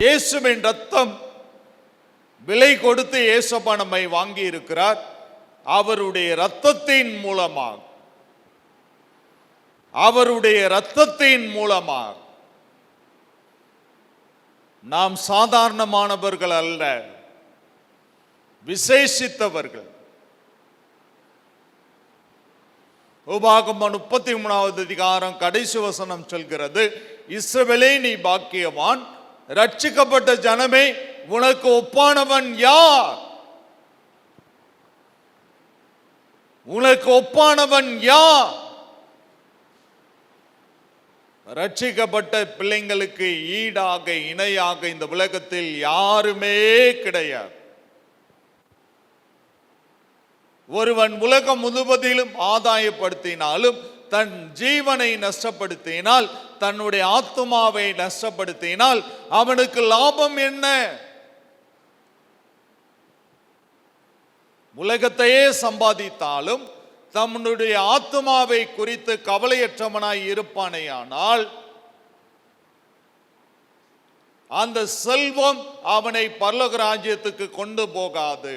இயேசுவின் ரத்தம் விலை கொடுத்து இயேசப்பா நம்மை வாங்கி இருக்கிறார். அவருடைய இரத்தத்தின் மூலமாக நாம் சாதாரணமானவர்கள் அல்ல, விசேஷித்தவர்கள். உபாகமம் 33வது அதிகாரம் கடைசி வசனம் சொல்கிறது, இஸ்ரவேலே நீ பாக்கியவான், ரட்சிக்கப்பட்ட ஜனமே உனக்கு ஒப்பானவன் யார்? உனக்கு ஒப்பானவன் யார்? ரட்சிக்கப்பட்ட பிள்ளைங்களுக்கு ஈடாக இணையாக இந்த உலகத்தில் யாருமே கிடையாது. ஒருவன் உலகம் முழுவதிலும் ஆதாயப்படுத்தினாலும் தன் ஜீவனை நஷ்டப்படுத்தினால், தன்னுடைய ஆத்துமாவை நஷ்டப்படுத்தினால் அவனுக்கு லாபம் என்ன? உலகத்தையே சம்பாதித்தாலும் தன்னுடைய ஆத்துமாவை குறித்து கவலையற்றவனாய் இருப்பானேயானால் அந்த செல்வம் அவனை பரலோக ராஜ்யத்துக்கு கொண்டு போகாது.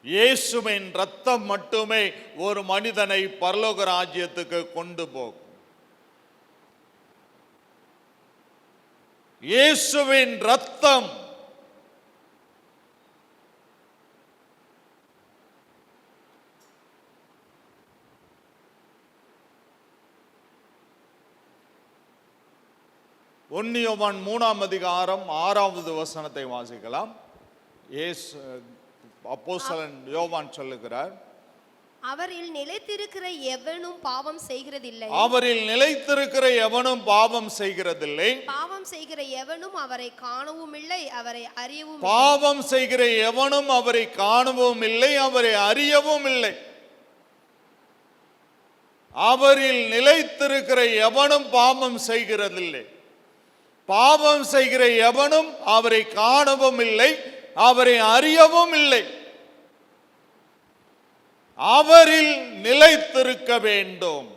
இயேசுவின் ரத்தம் மட்டுமே ஒரு மனிதனை பரலோக ராஜ்யத்துக்கு கொண்டு போகும். இயேசுவின் ரத்தம். யோவான் 3ஆம் அதிகாரம் 6வது வசனத்தை வாசிக்கலாம். அப்போஸ்தலன் யோவான் சொல்லுகிறார், அவரில் நிலைத்திருக்கிற எவனும் பாவம் செய்கிறதில்லை. அவரில் நிலைத்திருக்கிற எவனும் பாவம் செய்கிறதில்லை. பாவம் செய்கிற எவனும் அவரை காணவும் இல்லை, அவரை அறியவும். பாவம் செய்கிற எவனும் அவரை காணவும் இல்லை, அவரை அறியவும் இல்லை. அவரில் நிலைத்திருக்கிற எவனும் பாவம் செய்கிறதில்லை. பாவம் செய்கிற எவனும் அவரை காணவும் இல்லை, அவரை அறியவும் இல்லை. அவரில் நிலைத்திருக்க வேண்டும்.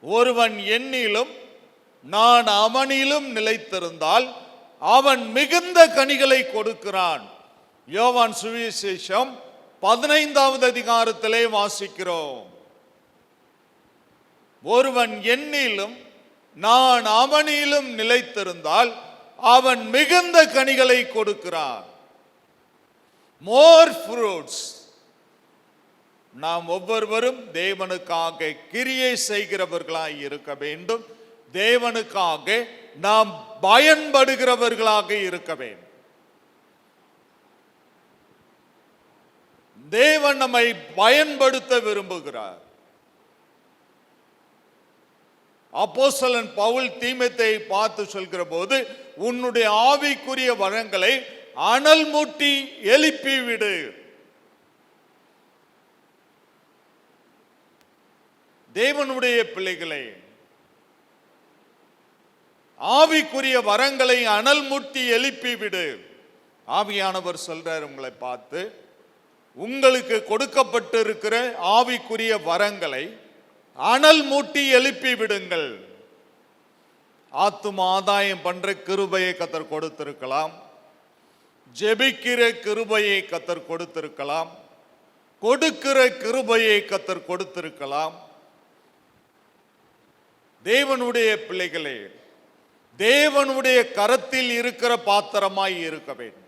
ஒருவன் என்னிலும் நான் அவனிலும் நிலைத்திருந்தால் அவன் மிகுந்த கனிகளை கொடுக்கிறான். யோவான் சுவிசேஷம் 15வது அதிகாரத்திலே வாசிக்கிறோம். ஒருவன் என்னிலும் நான் அவனிலும் நிலைத்திருந்தால் அவன் மிகுந்த கனிகளை கொடுக்கிறான். மோர் ஃப்ரூட்ஸ். நாம் ஒவ்வொருவரும் தேவனுக்காக கிரியை செய்கிறவர்களாய் இருக்க வேண்டும். தேவனுக்காக நாம் பயன்படுகிறவர்களாக இருக்க வேண்டும். தேவன் நம்மை பயன்படுத்த விரும்புகிறார். அப்போஸ்தலன் பவுல் தீமோத்தேயை பார்த்து சொல்கிற போது, உன்னுடைய ஆவிக்குரிய வரங்களை அனல் மூட்டி எழுப்பிவிடு. தேவனுடைய பிள்ளைகளை ஆவிக்குரிய வரங்களை அனல் மூட்டி எழுப்பிவிடு. ஆவியானவர் சொல்றார் உங்களை பார்த்து, உங்களுக்கு கொடுக்கப்பட்டிருக்கிற ஆவிக்குரிய வரங்களை அனல் மூட்டி எழுப்பி விடுங்கள். ஆத்தும ஆதாயம் பண்ற கிருபையை கர்த்தர் கொடுத்திருக்கலாம், ஜெபிக்கிற கிருபையை கர்த்தர் கொடுத்திருக்கலாம், கொடுக்கிற கிருபையை கர்த்தர் கொடுத்திருக்கலாம். தேவனுடைய பிள்ளைகளே, தேவனுடைய கரத்தில் இருக்கிற பாத்திரமாய் இருக்க வேண்டும்.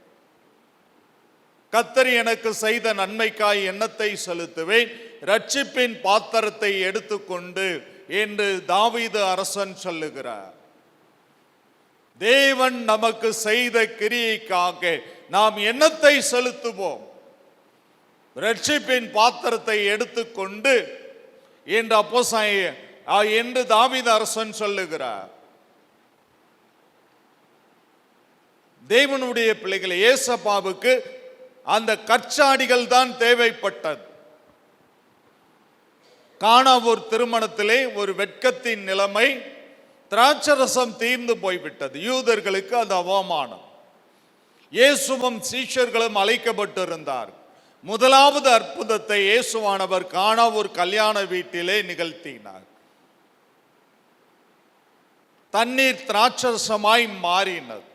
கர்த்தர் எனக்கு செய்த நன்மைக்காய் எண்ணத்தை செலுத்துவேன், ரட்சிப்பின் பாத்திரத்தை எடுத்துக்கொண்டு என்று தாவீது அரசன் சொல்லுகிறார். தேவன் நமக்கு செய்த கிரியைக்காக நாம் எண்ணத்தை செலுத்துவோம். ரட்சிப்பின் பாத்திரத்தை எடுத்துக்கொண்டு என்று தாவீது அரசன் சொல்லுகிறார். தேவனுடைய பிள்ளைகளை, ஏசப்பாவுக்கு அந்த கற்சாடிகள் தான் தேவைப்பட்டது. கானாவூர் திருமணத்திலே ஒரு வெட்கத்தின் நிலைமை, திராட்சரசம் தீர்ந்து போய்விட்டது. யூதர்களுக்கு அது அவமானம். இயேசுவும் சீஷர்களும் அழைக்கப்பட்டிருந்தார். முதலாவது அற்புதத்தை இயேசுவானவர் கானாவூர் கல்யாண வீட்டிலே நிகழ்த்தினார். தண்ணீர் திராட்சரசமாய் மாறினது.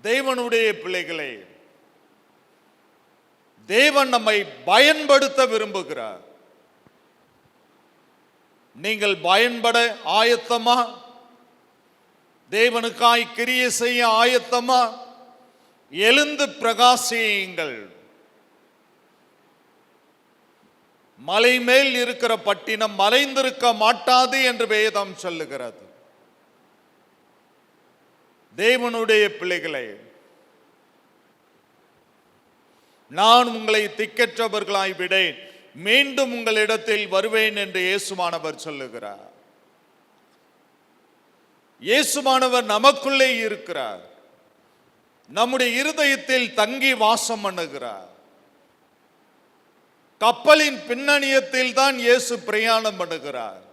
தேவனுடைய பிள்ளைகளே, தேவன் நம்மை பயன்படுத்த விரும்புகிறார். நீங்கள் பயன்பட ஆயத்தமா? தேவனுக்காய் கிரியை செய்ய ஆயத்தமா? எழுந்து பிரகாசியுங்கள். மலை மேல் இருக்கிற பட்டினம் மலைந்திருக்க மாட்டாது என்று வேதம் சொல்லுகிறது. தேவனுடைய பிள்ளைகளே, நான் உங்களை திக்கற்றவர்களாய் விடேன், மீண்டும் உங்களிடத்தில் வருவேன் என்று இயேசுவானவர் சொல்லுகிறார். இயேசுவானவர் நமக்குள்ளே இருக்கிறார், நம்முடைய இருதயத்தில் தங்கி வாசம் பண்ணுகிறார். கப்பலின் பின்னணியத்தில் தான் இயேசு பிரயாணம் பண்ணுகிறார்.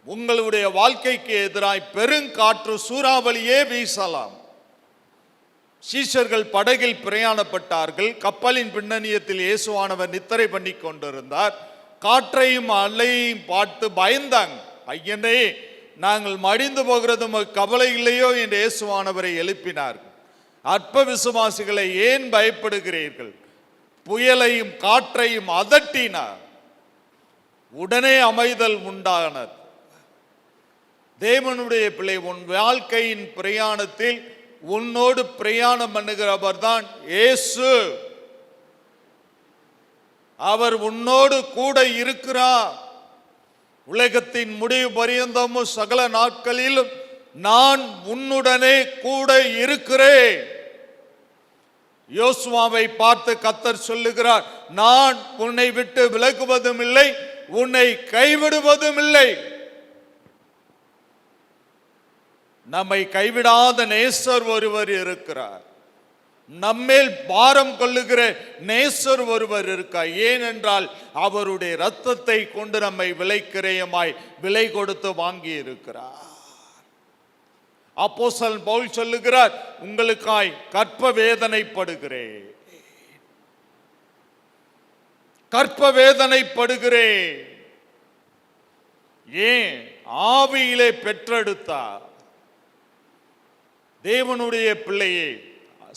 உங்களுடைய வாழ்க்கைக்கு எதிராய் பெருங்காற்று சூறாவளியே வீசலாம். சீஷர்கள் படகில் பிரயாணப்பட்டார்கள். கப்பலின் பின்னணியத்தில் இயேசுவானவர் நித்திரை பண்ணி கொண்டிருந்தார். காற்றையும் அலையையும் பார்த்து பயந்தாங்க. ஐயனே, நாங்கள் மடிந்து போகிறது கவலை இல்லையோ என்று இயேசுவானவரை எழுப்பினார்கள். அற்ப விசுவாசிகளை ஏன் பயப்படுகிறீர்கள்? புயலையும் காற்றையும் அதட்டினார். உடனே அமைதல் உண்டானது. தேவனுடைய பிள்ளை, உன் வாழ்க்கையின் பிரயாணத்தில் உன்னோடு பிரயாணம் பண்ணுகிறவர் தான் இயேசு. அவர் உன்னோடு கூட இருக்கிறார். உலகத்தின் முடிவு பரியந்தமும் சகல நாட்களிலும் நான் உன்னுடனே கூட இருக்கிறேன். யோசுவாவை பார்த்து கர்த்தர் சொல்லுகிறார், நான் உன்னை விட்டு விலகுவதும் இல்லை, உன்னை கைவிடுவதும் இல்லை. நம்மை கைவிடாத நேசர் ஒருவர் இருக்கிறார். நம்மேல் பாரம் கொள்ளுகிற நேசர் ஒருவர் இருக்கார். ஏனென்றால் அவருடைய இரத்தத்தை கொண்டு நம்மை விலைக்கிரயமாய் விலை கொடுத்து வாங்கி இருக்கிறார். அப்போஸ்தலன் பவுல் சொல்லுகிறார், உங்களுக்காய் கற்ப வேதனைப்படுகிறேன், கற்ப வேதனைப்படுகிறேன். ஏன்? ஆவியிலே பெற்றெடுத்தார். தேவனுடைய பிள்ளையே,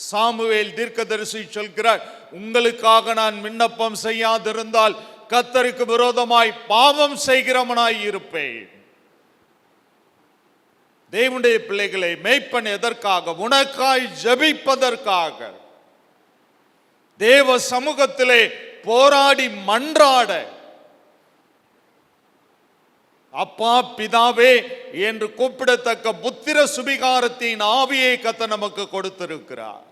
சாமுவேல் தீர்க்கதரிசி சொல்கிறார், உங்களுக்காக நான் விண்ணப்பம் செய்யாதிருந்தால் கர்த்தருக்கு விரோதமாய் பாவம் செய்கிறவனாய் இருப்பேன். தேவனுடைய பிள்ளைகளை, மேய்ப்பன் எதற்காக? உனக்காய் ஜெபிப்பதற்காக, தேவ சமூகத்திலே போராடி மன்றாட. அப்பா பிதாவே என்று கூப்பிடத்தக்க புத்திர சுபிகாரத்தின் ஆவியை கர்த்தர் நமக்கு கொடுத்திருக்கிறார்.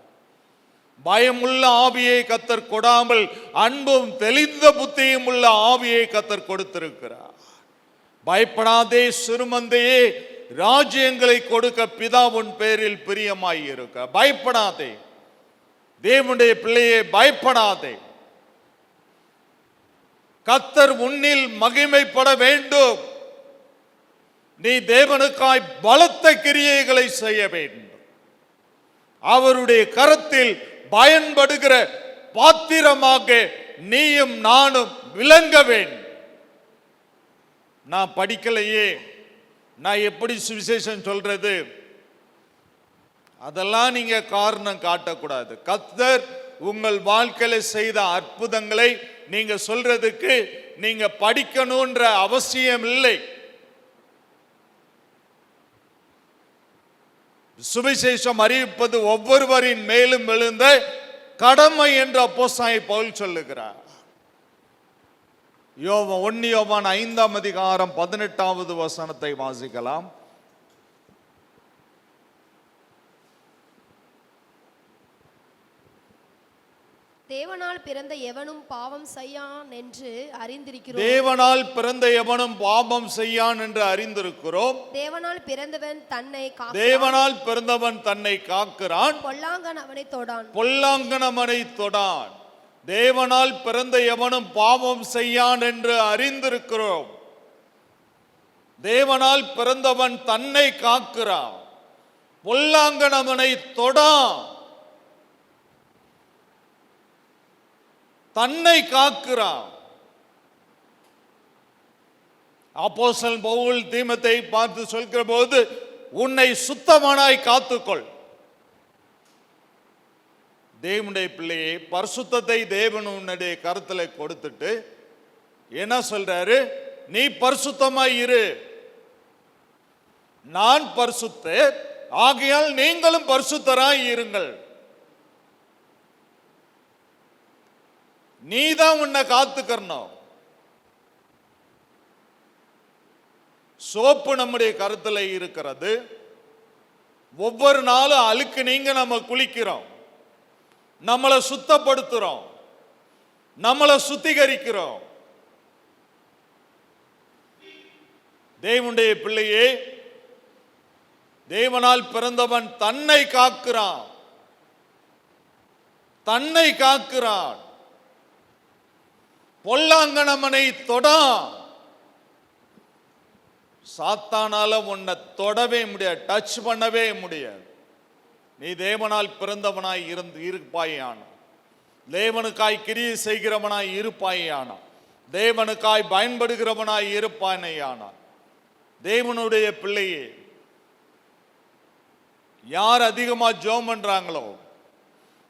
பயமுள்ள ஆவியை கர்த்தர் கொடாமல் அன்பும் தெளிந்த புத்தியும் உள்ள ஆவியை கர்த்தர் கொடுத்திருக்கிறார். பயப்படாதே சிறுமந்தையே, ராஜ்யங்களை கொடுக்க பிதா உன் பேரில் பிரியமாய் இருக்க. பயப்படாதே தேவனுடைய பிள்ளையே, பயப்படாதே. கர்த்தர் உன்னில் மகிமைப்பட வேண்டும். நீ தேவனுக்காய் பலத்த கிரியைகளை செய்ய வேண்டும். அவருடைய கரத்தில் பயன்படுகிற பாத்திரமாக நீயும் நானும் விளங்க வேண்டும். நான் படிக்கலையே, நான் எப்படி சுவிசேஷம் சொல்றது? அதெல்லாம் நீங்க காரணம் காட்டக்கூடாது. கர்த்தர் உங்கள் வாழ்க்கையில செய்த அற்புதங்களை நீங்க சொல்றதுக்கு நீங்க படிக்கணும்ன்ற அவசியம் இல்லை. சுவிசேஷம் அறிவிப்பது ஒவ்வொருவரின் மேலும் விழுந்த கடமை என்று அப்போஸ்தலன் பவுல் சொல்லுகிறார். 1 யோவான் 5ஆம் அதிகாரம் 18வது வசனத்தை வாசிக்கலாம். தேவனால் பிறந்த எவனும் பாவம் செய்யான் என்று அறிந்திருக்கிறோம். தேவனால் பிறந்த எவனும் பாவம் செய்யான் என்று அறிந்திருக்கிறோம். தேவனால் பிறந்தவன் தன்னை காக்கிறான். தேவனால் பிறந்தவன் தன்னை காக்கிறான். பொல்லாங்கன் அவனை தொடான். பொல்லாங்கன் அவனை தொடான். தேவனால் பிறந்த எவனும் பாவம் செய்யான் என்று அறிந்திருக்கிறோம். தேவனால் பிறந்தவன் தன்னை காக்கிறான். பொல்லாங்கன் அவனை தொடான். தன்னை காக்கிறான். அப்போஸ்தலன் பவுல் தீமோத்தேயை பார்த்து சொல்கிற போது, உன்னை சுத்தமானாய் காத்துக்கொள். தேவனுடைய பிள்ளையை பரிசுத்தத்தை தேவன் உன்னுடைய கருத்துல கொடுத்துட்டு என்ன சொல்றாரு? நீ பரிசுத்தமாய் இரு, நான் பரிசுத்தர், ஆகையால் நீங்களும் பரிசுத்தராய் இருங்கள். நீதான் உன்னை காத்துக்கணும். சோப்பு நம்முடைய கருத்துல இருக்கிறது. ஒவ்வொரு நாளும் அழுக்கு நீங்க நம்ம குளிக்கிறோம், நம்மளை சுத்தப்படுத்துறோம், நம்மளை சுத்திகரிக்கிறோம். தேவனுடைய பிள்ளையே, தேவனால் பிறந்தவன் தன்னை காக்கிறான், தன்னை காக்கிறான். பொல்லாங்கனமனை தொடான். சாத்தானால உன்னை தொடவே முடியாது, டச் பண்ணவே முடியாது. நீ தேவனால் பிறந்தவனாய் இருப்பாயான, தேவனுக்காய் கிரியை செய்கிறவனாய் இருப்பாயான, தேவனுக்காய் பயன்படுகிறவனாய் இருப்பானேயான. தேவனுடைய பிள்ளையே, யார் அதிகமா ஜெபம் பண்றாங்களோ,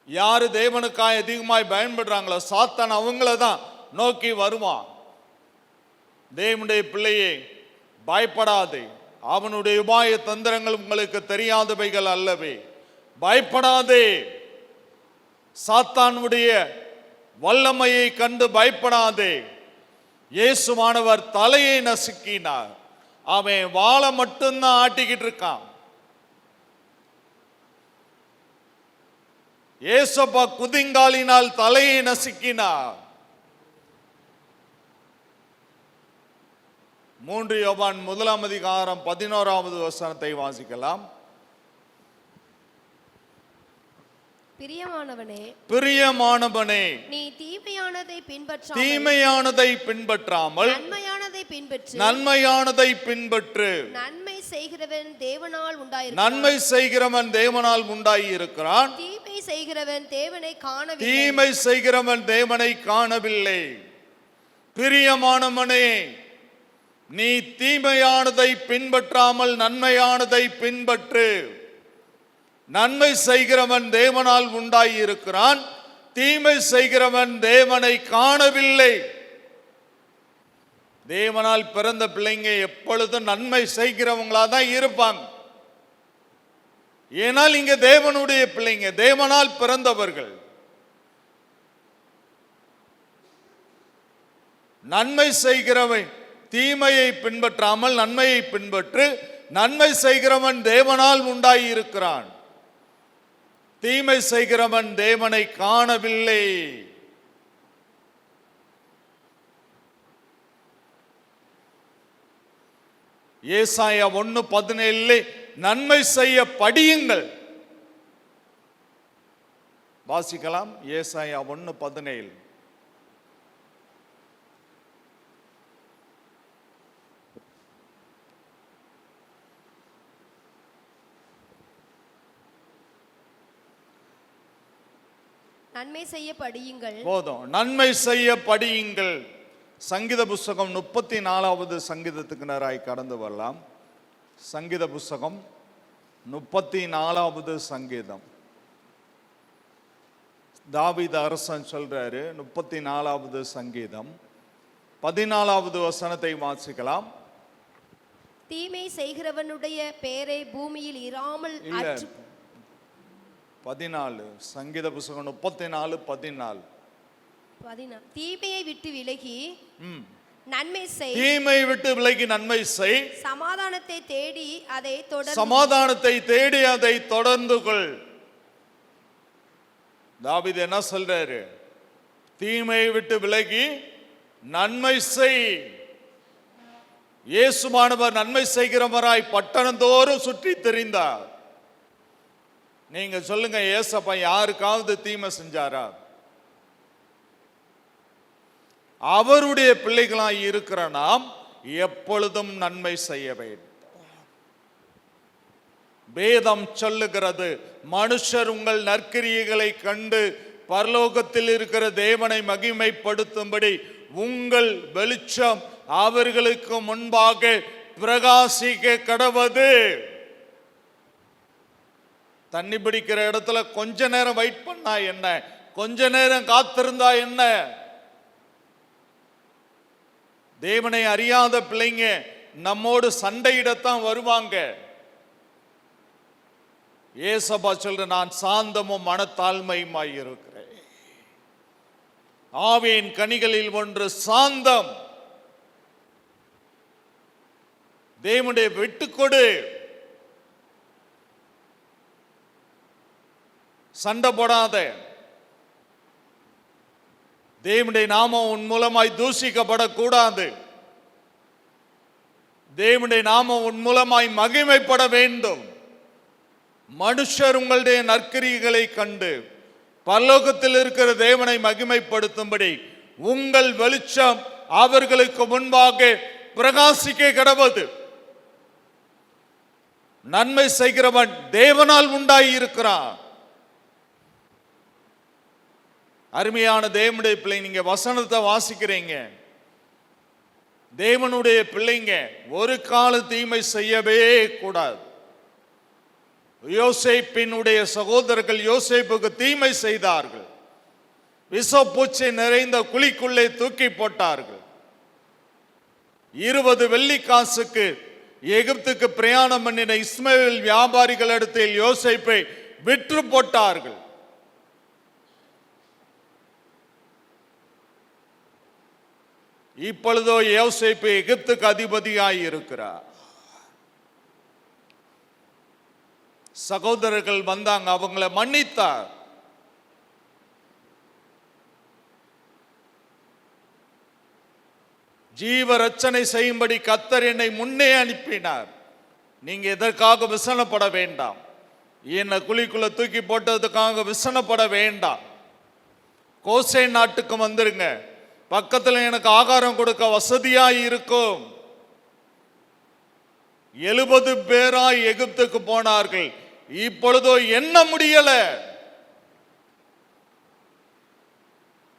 யாரு தேவனுக்காய் அதிகமாய் பயன்படுறாங்களோ, சாத்தான் அவங்கள தான் நோக்கி வருவான். தேவனுடைய பிள்ளையே, பயப்படாதே. அவனுடைய உபாய தந்திரங்கள் உங்களுக்கு தெரியாதவைகள் அல்லவே. பயப்படாதே. சாத்தானுடைய வல்லமையை கண்டு பயப்படாதே. இயேசுவானவர் தலையை நசுக்கினார், அவன் வாளை மட்டும்தான் ஆட்டிக்கிட்டு இருக்கான். ஏசப்பா குதிங்காலினால் தலையை நசுக்கினார். 3 யோவான் 1:11 வசனத்தை வாசிக்கலாம். பிரியமானவனே, நீ தீமையானதை பின்பற்றாமல் நன்மையானதை பின்பற்று. நன்மை செய்கிறவன் தேவனால் உண்டாயிருக்கிறான். தீமை செய்கிறவன் தேவனை காணவில்லை. பிரியமானவனே, நீ தீமையானதை பின்பற்றாமல் நன்மையானதை பின்பற்று. நன்மை செய்கிறவன் தேவனால் உண்டாயிருக்கிறான், தீமை செய்கிறவன் தேவனை காணவில்லை. தேவனால் பிறந்த பிள்ளைங்க எப்பொழுதும் நன்மை செய்கிறவங்களா தான் இருப்பாங்க. ஏனால் இங்க தேவனுடைய பிள்ளைங்க, தேவனால் பிறந்தவர்கள். நன்மை செய்கிறவன் தீமையை பின்பற்றாமல் நன்மையை பின்பற்று. நன்மை செய்கிறவன் தேவனால் உண்டாயிருக்கிறான், தீமை செய்கிறவன் தேவனை காணவில்லை. ஏசாயா 1:17 நன்மை செய்ய படியுங்கள். வாசிக்கலாம். ஏசாயா 1:17. நன்மை செய்ய படியுங்கள். போதும், நன்மை செய்ய படியுங்கள். சங்கீத புஸ்தகம் 34வது சங்கீதத்துக்கு நேராய் கடந்து வரலாம். சங்கீத புஸ்தகம் 34வது சங்கீதம். தாவீது அரசன் சொல்றாரு. 34வது சங்கீதம் 14வது வசனத்தை வாசிக்கலாம். தீமை செய்கிறவனுடைய பெயரை பூமியில் இராமல் 14 சங்கீத புஸ்தகம் 34:14. தீமையை விட்டு விலகி நன்மை செய். தீமை விட்டு விலகி நன்மை செய். சமாதானத்தை தேடி அதை தொடர்ந்து கொள். தாவீது என்ன சொல்றாரு? தீமையை விட்டு விலகி நன்மை செய். இயேசுவானவர் நன்மை செய்கிறவராய் பட்டணந்தோறும் சுற்றி திரிந்தார். நீங்க சொல்லுங்க, ஏசப்பா யாருக்காவது தீமை செஞ்சாரா? அவருடைய பிள்ளைகளாய் இருக்கிற நாம் எப்பொழுதும் நன்மை செய்ய வேண்டும். வேதம் சொல்லுகிறது, மனுஷர் உங்கள் நற்கிரியைகளை கண்டு பரலோகத்தில் இருக்கிற தேவனை மகிமைப்படுத்தும்படி உங்கள் வெளிச்சம் அவர்களுக்கு முன்பாக பிரகாசிக்க கடவது. தண்ணி பிடிக்கிற இடத்துல கொஞ்ச நேரம் வெயிட் பண்ணா என்ன, கொஞ்ச நேரம் காத்திருந்தா என்ன? தேவனை அறியாத பிள்ளைங்க நம்மோடு சண்டையிடத்தான் வருவாங்க. ஏசப்பா சொல்ற, நான் சாந்தமும் மனத்தாழ்மையுமாய் இருக்கிறேன். ஆவியின் கனிகளில் ஒன்று சாந்தம். தேவனுடைய விட்டுக்கொடு. சண்டை போடாத. தேவனுடைய நாமம் உன் மூலமாய் தூஷிக்கப்படக்கூடாது. தேவனுடைய நாமம் உன் மூலமாய் மகிமைப்பட வேண்டும். மனுஷர் உங்களுடைய நற்கிரிகளை கண்டு பரலோகத்தில் இருக்கிற தேவனை மகிமைப்படுத்தும்படி உங்கள் வெளிச்சம் அவர்களுக்கு முன்பாக பிரகாசிக்க கடவது. நன்மை செய்கிறவன் தேவனால் உண்டாகி இருக்கிறான். அருமையான தேவனுடைய பிள்ளை, நீங்க வசனத்தை வாசிக்கிறீங்க. தேவனுடைய பிள்ளைங்க ஒரு கால தீமை செய்யவே கூடாது. யோசேப்பினுடைய சகோதரர்கள் யோசேப்புக்கு தீமை செய்தார்கள். விஷப்பூச்சி நிறைந்த குழிக்குள்ளே தூக்கி போட்டார்கள். 20 வெள்ளிக்காசுக்கு எகிப்துக்கு பிரயாணம் பண்ணின இஸ்மவேல் வியாபாரிகளிடத்தில் யோசேப்பை விற்று போட்டார்கள். இப்பொழுதோ யோசேப்பு எகிப்துக்கு அதிபதியாய் இருக்கிறார். சகோதரர்கள் வந்தாங்க, அவங்களை மன்னித்தார். ஜீவ ரட்சனை செய்யும்படி கர்த்தர் என்னை முன்னே அனுப்பினார். நீங்க எதற்காக விசனப்பட வேண்டாம். என்னை குழிக்குள்ள தூக்கி போட்டதுக்காக விசனப்பட வேண்டாம். கோசேன் நாட்டுக்கு வந்துருங்க. பக்கத்தில் எனக்கு ஆகாரம் கொடுக்க வசதியாய் இருக்கும். 70 பேராய் எகிப்துக்கு போனார்கள். இப்பொழுதோ என்ன முடியல.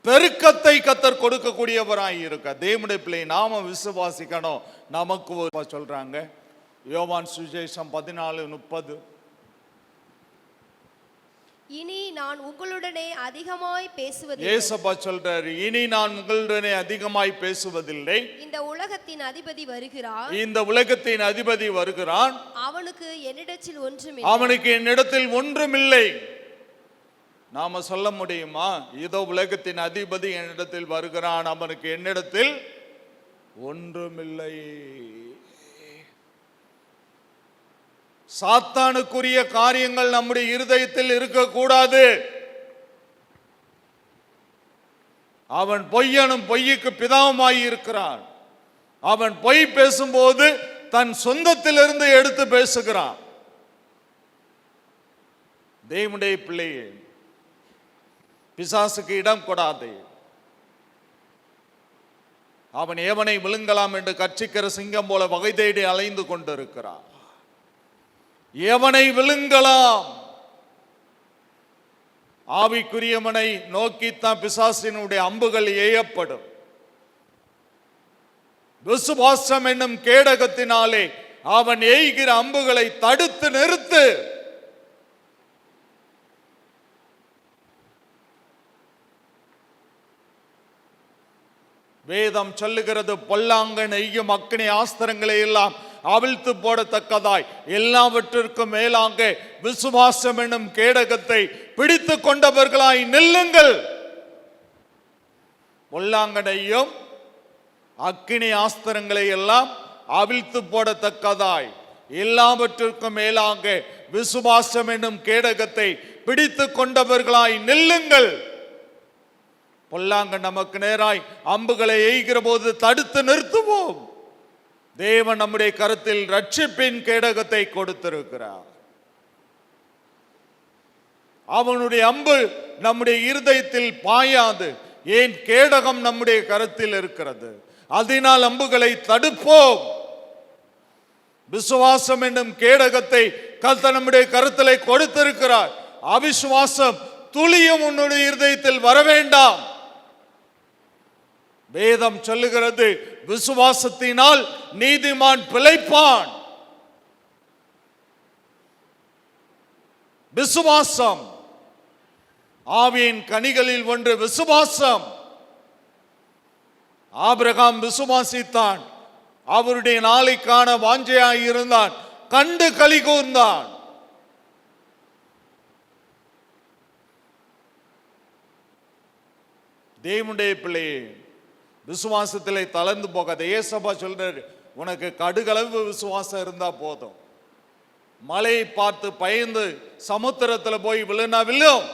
பெருக்கத்தை கர்த்தர் கொடுக்கக்கூடியவராய் இருக்க. தேவனுடைய பிள்ளை நாம விசுவாசிக்கணும். நமக்கு சொல்றாங்க யோவான் சுவிசேஷம் 14:30, இனி நான் உங்களுடனே அதிகமாய் பேசுவதில்லை. ஏசப்பா சொல்றாரு, இனி நான் உங்களுடனே அதிகமாய் பேசுவதில்லை. இந்த உலகத்தின் அதிபதி வருகிறான். இந்த உலகத்தின் அதிபதி வருகிறான். அவனுக்கு என்னிடத்தில் ஒன்றுமில்லை. அவனுக்கு என்னிடத்தில் ஒன்றுமில்லை. நாம சொல்ல முடியுமா? இதோ உலகத்தின் அதிபதி என்னிடத்தில் வருகிறான், அவனுக்கு என்னிடத்தில் ஒன்றுமில்லை. சாத்தானுக்குரிய காரியங்கள் நம்முடைய இருதயத்தில் இருக்கக்கூடாது. அவன் பொய்யனும் பொய்யுக்கு பிதாவுமாய் இருக்கிறான். அவன் பொய் பேசும்போது தன் சொந்தத்திலிருந்து எடுத்து பேசுகிறான். தேவனுடைய பிள்ளையே, பிசாசுக்கு இடம் கொடாதே. அவன் எவனை விழுங்கலாம் என்று கர்ச்சிக்கிற சிங்கம் போல வகை தேடி அலைந்து கொண்டிருக்கிறான். எவனை விழுங்கலாம்? ஆவிக்குரியவனை நோக்கித்தான் பிசாசினுடைய அம்புகள் ஏயப்படும். விசுவாசம் என்னும் கேடகத்தினாலே அவன் எய்கிற அம்புகளை தடுத்து நிறுத்து. வேதம் சொல்லுகிறது, பொல்லாங்கன் எய்யும் அக்கினி ஆஸ்திரங்களை எல்லாம் அவிழ்த்து போடத்தக்கதாய் எல்லாவற்றிற்கும் மேலாக விசுவாசம் என்னும் கேடகத்தை பிடித்து கொண்டவர்களாய் நில்லுங்கள். பொல்லாங்கனையும் அக்கினி ஆஸ்திரங்களை எல்லாம் அவிழ்த்து போடத்தக்கதாய் எல்லாவற்றிற்கும் மேலாக விசுவாசம் என்னும் கேடகத்தை பிடித்து கொண்டவர்களாய் நில்லுங்கள். பொல்லாங்க நமக்கு நேராய் அம்புகளை எய்கிற போது தடுத்து நிறுத்துவோம். தேவன் நம்முடைய கருத்தில் ரட்சிப்பின் கேடகத்தை கொடுத்திருக்கிறார். அவனுடைய அம்பு நம்முடைய இருதயத்தில் பாயாது. ஏன்? கேடகம் நம்முடைய கருத்தில் இருக்கிறது. அதனால் அம்புகளை தடுப்போம். விசுவாசம் என்னும் கேடகத்தை கர்த்தர் நம்முடைய கருத்திலே கொடுத்திருக்கிறார். அவிசுவாசம் துளியும் உன்னுடைய இருதயத்தில் வர வேண்டாம். வேதம் சொல்லுகிறது, விசுவாசத்தினால் நீதிமான் பிழைப்பான். விசுவாசம் ஆவியின் கனிகளில் ஒன்று விசுவாசம். ஆபிரகாம் விசுவாசித்தான், அவருடைய நாளை காண வாஞ்சையாய் இருந்தான், கண்டு களி கூர்ந்தான். தேவனுடைய பிள்ளையே, விசுவாசத்திலே தளர்ந்து போகாத. ஏசப்பா சொல்றாரு, உனக்கு கடுகளவு விசுவாசம் இருந்தா போதும். மலையை பார்த்து பயந்து சமுத்திரத்துல போய் விழுனா விழும்.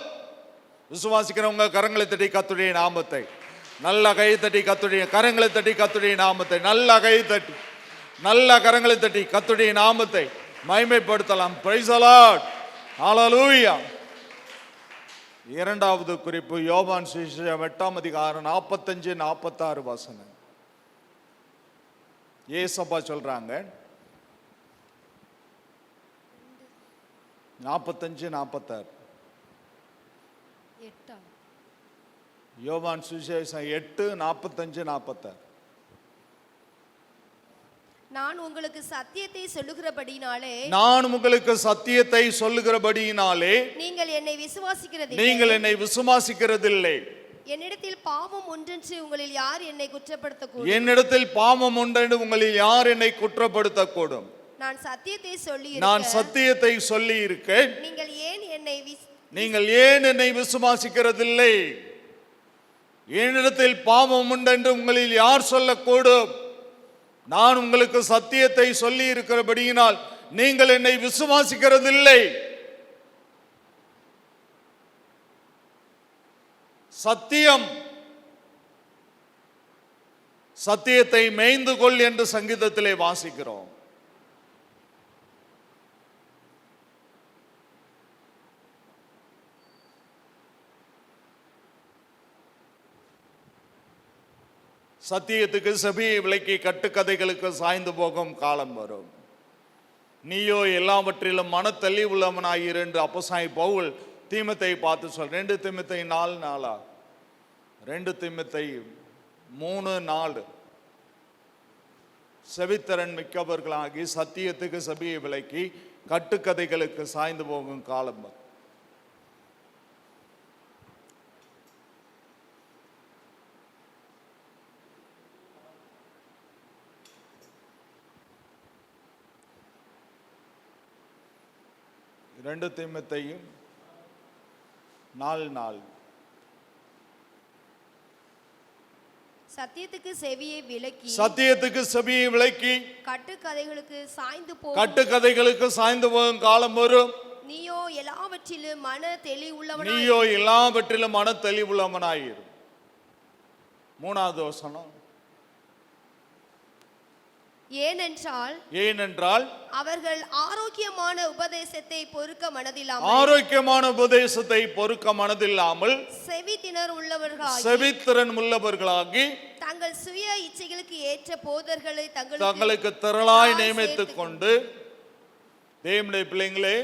விசுவாசிக்கிறவங்க கரங்களை தட்டி கர்த்தருடைய நாமத்தை நல்ல கை தட்டி, கர்த்தருடைய கரங்களை தட்டி கர்த்தருடைய நாமத்தை நல்ல கை தட்டி, நல்ல கரங்களை தட்டி கர்த்தருடைய நாமத்தை மகிமைப்படுத்தலாம். பிரைஸ் தி லார்ட், ஹல்லேலூயா. இரண்டாவது குறிப்பு யோவான் சுவிசேஷம் 8ஆம் அதிகாரம் 45-46 வசனம். ஏசப்பா சொல்றாங்க 45-46. யோவான் சுவிசேஷம் 8:45-46. நான் உங்களுக்கு சத்தியத்தை சொல்லுகிறபடினாலே நீங்கள் என்னை விசுவாசிக்கிறதில்லை. என்னிடத்தில் பாவம் ஒன்றென்று உங்களில் யார் என்னை குற்றப்படுத்தக்கூடும்? நான் சத்தியத்தை சொல்லி இருக்கேன். நீங்கள் ஏன் என்னை விசுவாசிக்கிறதில்லை? என்னிடத்தில் பாவம் உண்டென்று உங்களில் யார் சொல்லக்கூடும்? நான் உங்களுக்கு சத்தியத்தை சொல்லி இருக்கிறபடியினால் நீங்கள் என்னை விசுவாசிக்கிறதில்லை. சத்தியத்தை மேய்ந்து கொள் என்று சங்கீதத்திலே வாசிக்கிறோம். சத்தியத்துக்கு செவியை விலக்கி கட்டுக்கதைகளுக்கு சாய்ந்து போகும் காலம் வரும். நீயோ எல்லாவற்றிலும் மனத்தள்ளி உள்ளவனாயிரு என்று அப்போஸ்தலனாகிய பவுல் தீமோத்தேயை பார்த்து சொல். 2 தீமோத்தேயு 4:4, 2 தீமோத்தேயு 3:4. செவித்திறன் மிக்கவர்களாகி சத்தியத்துக்கு செவியை விலக்கி கட்டுக்கதைகளுக்கு சாய்ந்து போகும் காலம் வரும். ரெண்டு தீமோத்தேயு 4:4. சத்தியத்துக்கு செவியை விலக்கி கட்டுக்கதைகளுக்கு சாய்ந்து போகும் காலம் வரும். நீயோ எல்லாவற்றிலும் மன தெளிவுள்ளவனாயிரு. 3வது வசனம். ஏனென்றால் அவர்கள் ஆரோக்கியமான உபதேசத்தை பொறுக்க மனதில்லாமல் செவித்திறன் உள்ளவர்களாகி தங்கள் சுய இச்சைகளுக்கு ஏற்ற போதர்களை தங்களுக்கு திரளாய் நியமித்துக் கொண்டு. தேவனுடைய பிள்ளைங்களே,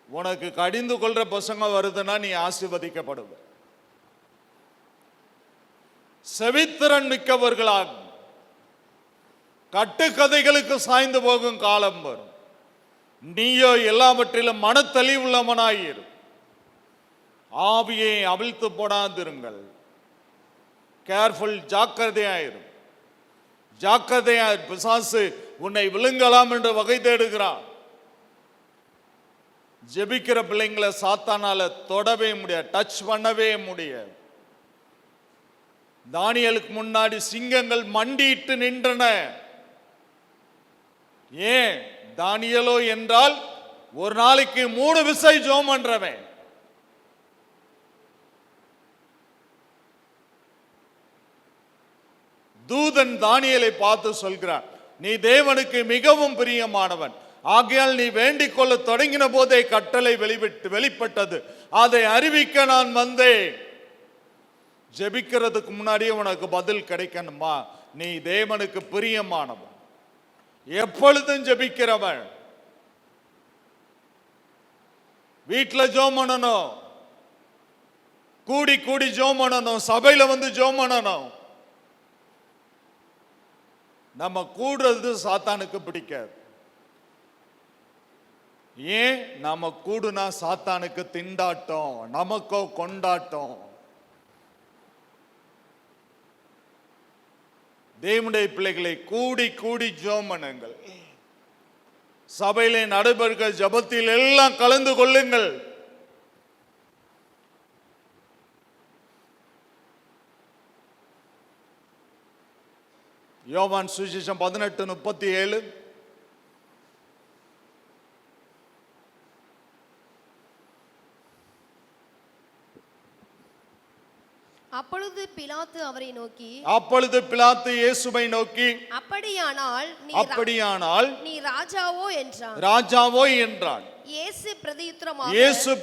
உனக்கு கடிந்து கொள்ற பசங்க வருதுன்னா நீ ஆசீர்வதிக்கப்படுவ. செவித்திறன் மிக்கவர்களாக கட்டுக்கதைகளுக்கு சாய்ந்து போகும் காலம் வரும். நீயோ எல்லாவற்றிலும் மனத்தெளிவுள்ளவனாயிரு. ஆவியை அவிழ்த்து போடாதிருங்கள். கேர்ஃபுல், ஜாக்கிரதையாயிரும். பிசாசு உன்னை விழுங்கலாம் என்று வகை தேடுகிறான். ஜெபிக்கிற பிள்ளைங்களை சாத்தானால தொடவே முடியாது, டச் பண்ணவே முடியாது. தானியேலுக்கு முன்னாடி சிங்கங்கள் மண்டியிட்டு நின்றன. ஏன்? தானியேலோ என்றால் ஒரு நாளைக்கு 3 விசை ஜெபம் பண்றவன். தூதன் தானியேலை பார்த்து சொல்கிறான், நீ தேவனுக்கு மிகவும் பிரியமானவன், ஆகையால் நீ வேண்டிக் கொள்ள தொடங்கின போதே கட்டளை வெளிப்பட்டது, அதை அறிவிக்க நான் வந்தேன். ஜெபிக்கிறதுக்கு முன்னாடியே உனக்கு பதில் கிடைக்கணுமா? நீ தேவனுக்கு பிரியமானவன், எப்பொழுதும் ஜெபிக்கிறவன். வீட்டில் ஜெபம் பண்ணணும், கூடி கூடி ஜெபம் பண்ணணும், சபையில வந்து ஜெபம் பண்ணணும். நம்ம கூடுறது சாத்தானுக்கு பிடிக்காது. ஏன்? நம்ம கூடுனா சாத்தானுக்கு திண்டாட்டம், நமக்கோ கொண்டாட்டம். தேவனுடைய பிள்ளைகளை கூடி கூடி ஜெபம் பண்ணுங்கள். சபையிலே நடைபெறுகிற ஜெபத்தில் எல்லாம் கலந்து கொள்ளுங்கள். யோவான் சுவிசேஷம் 18:37. அப்பொழுது பிலாத்து அவரை நோக்கி, அப்பொழுது பிலாத்து இயேசுவை நோக்கி, அப்படியானால் நீ ராஜாவோ என்றான். ராஜாவோ என்றான். இயேசு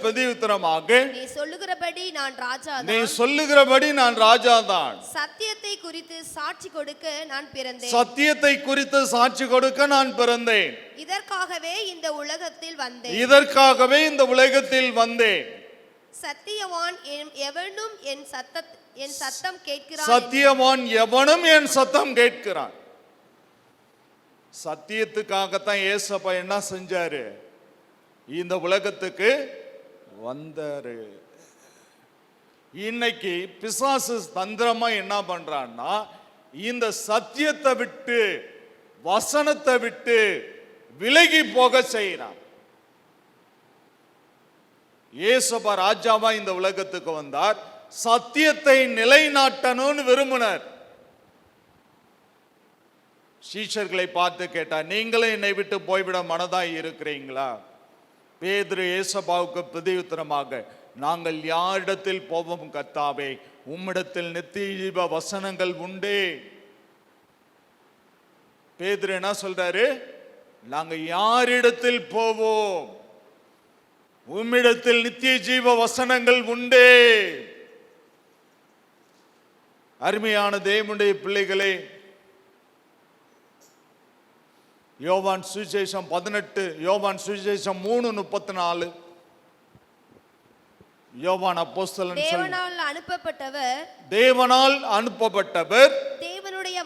பிரதியுத்தரமாக, நீ சொல்லுகிறபடி நான் ராஜாதான். நீ சொல்லுகிறபடி நான் ராஜாதான். சத்தியத்தை குறித்து சாட்சி கொடுக்க நான் பிறந்தேன். சத்தியத்தை குறித்து சாட்சி கொடுக்க நான் பிறந்தேன். இதற்காகவே இந்த உலகத்தில் வந்தேன். இதற்காகவே இந்த உலகத்தில் வந்தேன். சத்தியவான் எவனும் என் சத்தம் கேட்கிறான். சத்தியவான் எவனும் என் சத்தம் கேட்கிறான். சத்தியத்துக்காகத்தான் ஏசப்பா என்ன செஞ்சாரு? இந்த உலகத்துக்கு வந்தாரு. இன்னைக்கு பிசாசு தந்திரமா என்ன பண்றான்னா, இந்த சத்தியத்தை விட்டு வசனத்தை விட்டு விலகி போக செய்யறான். ஏசப்பா ராஜாவா இந்த உலகத்துக்கு வந்தார், சத்தியத்தை நிலைநாட்டணும்னு விரும்பினார். சீஷர்களை பார்த்து கேட்டார், நீங்களும் என்னை விட்டு போய்விட மனதாய் இருக்கிறீங்களா? பேதுரு ஏசப்பாவுக்கு பிரதியுத்தரமாக, நாங்கள் யாரிடத்தில் போவோம் கர்த்தாவே? உம்மிடத்தில் நித்திய ஜீவ வசனங்கள் உண்டே. பேதுரு என்ன சொல்றாரு? நாங்க யாரிடத்தில் போவோம்? உம்மிடத்தில் நித்திய ஜீவ வசனங்கள் உண்டே. அருமையான தேவனுடைய பிள்ளைகளே, யோவான் சுவிசேஷம் 18, யோவான் சுவிசேஷம் 3:34. யோவான் அப்போஸ்தலன் தேவனால் அனுப்பப்பட்டவர் தேவனுடைய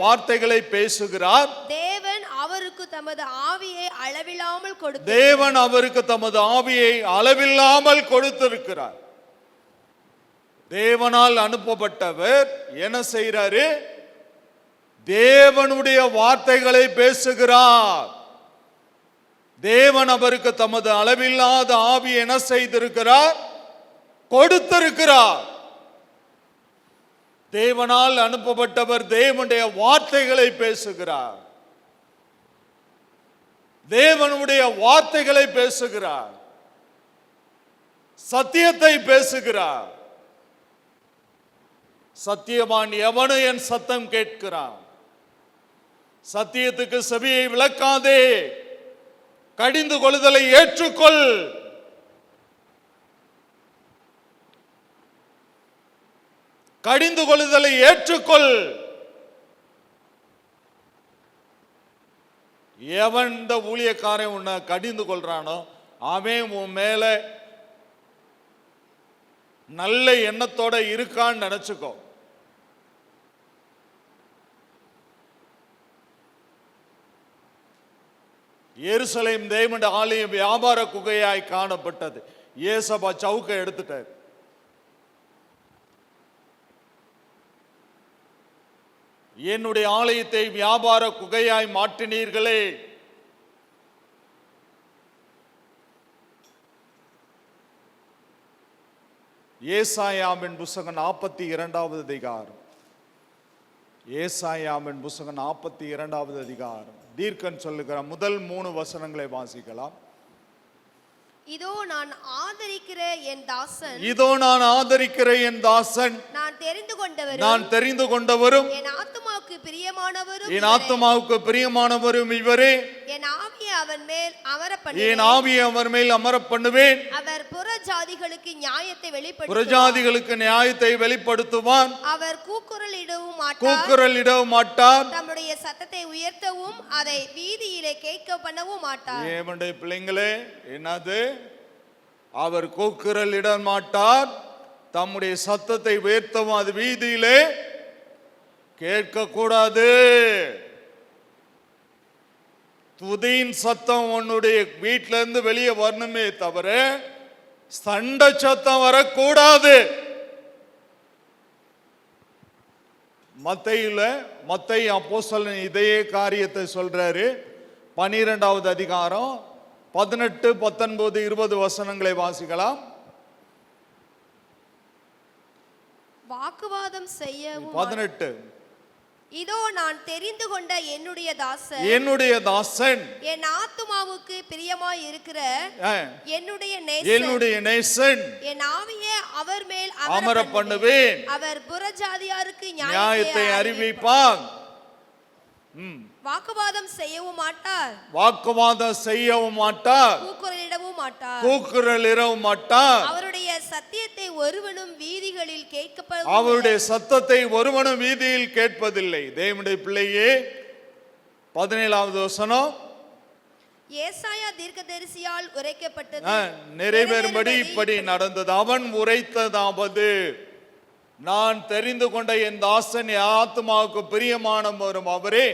வார்த்தைகளை பேசுகிறார். தேவன் அவருக்கு தமது ஆவியை அளவில்லாமல் கொடுத்திருக்கிறார். தேவனால் அனுப்பப்பட்டவர் என்ன செய்கிறாரு? தேவனுடைய வார்த்தைகளை பேசுகிறார். தேவன் அவருக்கு தமது அளவில்லாத ஆவி என்ன செய்திருக்கிறார்? கொடுத்திருக்கிறார். தேவனால் அனுப்பப்பட்டவர் தேவனுடைய வார்த்தைகளை பேசுகிறார். தேவனுடைய வார்த்தைகளை பேசுகிறார். சத்தியத்தை பேசுகிறார். சத்தியவான் எவனு என் சத்தம் கேட்கிறான். சத்தியத்துக்கு செவியை விளக்காதே, கடிந்து கொள்ளுதலை ஏற்றுக்கொள். கடிந்து கொள்ளுதலை ஏற்றுக்கொள். எவன் இந்த ஊழியக்காரன் உன்னை கடிந்து கொள்றானோ அவன் உன் மேல நல்ல எண்ணத்தோட இருக்கான்னு நினைச்சுக்கோ. எருசலேம் தேவனுடைய ஆலயம் வியாபார குகையாய் காணப்பட்டது. ஏசப்பா சவுக்கை எடுத்துட்டார். என்னுடைய ஆலயத்தை வியாபார குகையாய் மாற்றினீர்களே. ஏசாயாவின் புத்தகம் 42வது அதிகாரம். ஏசாயாவின் புத்தகம் 42வது அதிகாரம். தீர்க்கன் சொல்லுகிற முதல் 3 வசனங்களை வாசிக்கலாம். இதோ நான் ஆதரிக்கிற என் தாசன், நான் தெரிந்து கொண்டவரும் என் ஆத்துமாவுக்கு பிரியமானவரும் இவரே. என் ஆவியை அவர் மேல் அமர பண்ணுவேன். அவர் புறஜாதிகளுக்கு நியாயத்தை வெளிப்படுத்துவான். அவர் கூக்குரலிடவும் மாட்டார். தம்முடைய சத்தத்தை உயர்த்தவும் அதை வீதியிலே கேட்க பண்ணவும் மாட்டார். ஏமண்டை பிள்ளைங்களே, என்னது? அவர் கூக்குரல் இட மாட்டார், தம்முடைய சத்தத்தை உயர்த்தவும் அது வீதியிலே கேட்கக்கூடாது. துதியின் சத்தம் உன்னுடைய வீட்டில இருந்து வெளியே வரணுமே தவிர சண்டை சத்தம் வரக்கூடாது. மத்தேயு அப்போஸ்தலன் இதே காரியத்தை சொல்றாரு. 12வது அதிகாரம் 18, 19, 20 வசனங்களை வாசிக்கலாம். வாக்குவாதம் செய்யவும் 18. இதோ நான் தெரிந்து கொண்ட என்னுடைய தாசன் என் ஆத்துமாவுக்கு பிரியமாய் இருக்கிற என்னுடைய நேசன் என் ஆவியை அவர் மேல் அமர பண்ணுவேன். அவர் புறஜாதியாருக்கு நியாயத்தை அறிவிப்பார். வாக்குவாதம் செய்யவும் மாட்டார், கூக்குரலிடவும் மாட்டார். அவருடைய சத்தியத்தை ஒருவனும் வீதிகளில் கேட்பதில்லை. தேவனுடைய பிள்ளையே, 17வது வசனம் ஏசாயா தீர்க்கதரிசியால் உரைக்கப்பட்டது நிறைவேறும்படி இப்படி நடந்தது. அவன் உரைத்ததாவது, நான் தெரிந்து கொண்ட என் தாசன் என் ஆத்துமாவுக்கு பிரியமானவரும் அவரே,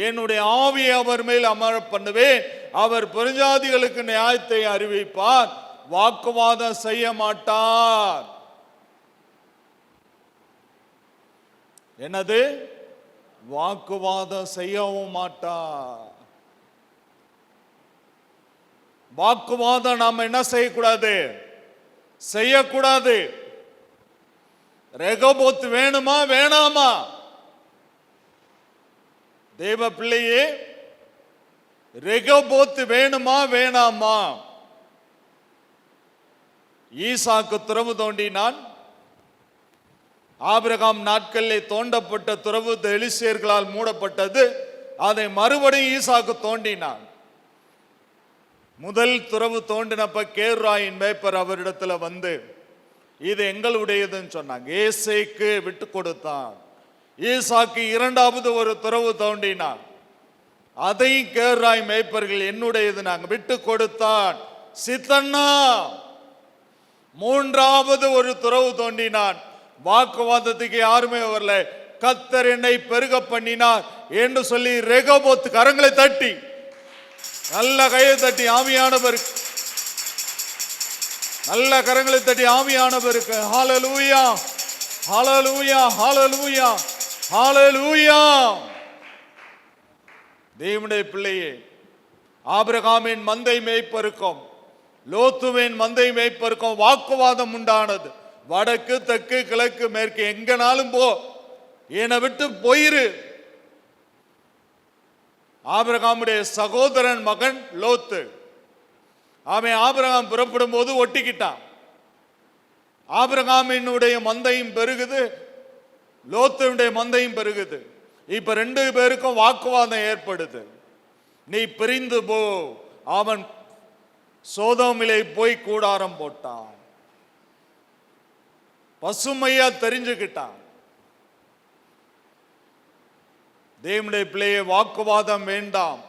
என்னுடைய ஆவியை அவர் மேல் அமர பண்ணுவேன். அவர் புறஜாதிகளுக்கு நியாயத்தை அறிவிப்பார், வாக்குவாதம் செய்ய மாட்டார். என்னது? வாக்குவாதம் செய்யவும் மாட்டார். வாக்குவாதம் நாம் என்ன செய்யக்கூடாது? செய்யக்கூடாது. ரெகோபோத் வேணுமா வேணாமா? தேவ பிள்ளையே, ரெகோபோத் வேணுமா வேணாமா? ஈசாக்கு துறவு தோண்டினான். ஆபிரகாம் நாட்களில் தோண்டப்பட்ட துறவு எலிசேயர்களால் மூடப்பட்டது. அதை மறுபடியும் ஈசாக்கு தோண்டினான். முதல் துறவு தோண்டினப்ப கேருராயின் மேய்ப்பர் அவரிடத்துல வந்து இது எங்களுடையதுன்னு சொன்னாங்க. ஏசேக்கு விட்டு கொடுத்தான். ஈசாக்கு இரண்டாவது ஒரு துறவு தோண்டினான். அதையும் கேருராய் மேய்ப்பர்கள் என்னுடையது நாங்க விட்டு கொடுத்தான். சித்தன்னா மூன்றாவது ஒரு துறவு தோண்டினான். வாக்குவாதத்துக்கு யாருமே வரல. கர்த்தர் என்னை பெருக பண்ணினார் என்று சொல்லி ரெகோபோத் கரங்களை தட்டி, நல்ல கையை தட்டி ஆவியானவருக்கு, நல்ல கரங்களை தட்டி ஆவியானவருக்கு ஹல்லேலூயா, ஹல்லேலூயா, ஹல்லேலூயா, ஹல்லேலூயா. தேவனுடைய பிள்ளையே, ஆபிரகாமின் மந்தை மேய்ப்பருக்கும் லோத்துவின் மந்தை மேய்ப்பருக்கும் வாக்குவாதம் உண்டானது. வடக்கு தெற்கு கிழக்கு மேற்கு எங்கனாலும் போ, என்னை விட்டு போயிரு. ஆபிரகாமுடைய சகோதரன் மகன் லோத்து, அவன் ஆபிரகாம் புறப்படும் போது ஒட்டிக்கிட்டான். ஆபிரகாமினுடைய மந்தையும் பெருகுது, லோத்துடைய மந்தையும் பெருகுது. இப்ப ரெண்டு பேருக்கும் வாக்குவாதம் ஏற்படுது. நீ பிரிந்து போ. அவன் சோதோமிலே போய் கூடாரம் போட்டான். பசுமையா தெரிஞ்சுக்கிட்டான். தேவனுடைய பிள்ளையே, வாக்குவாதம் வேண்டாம்.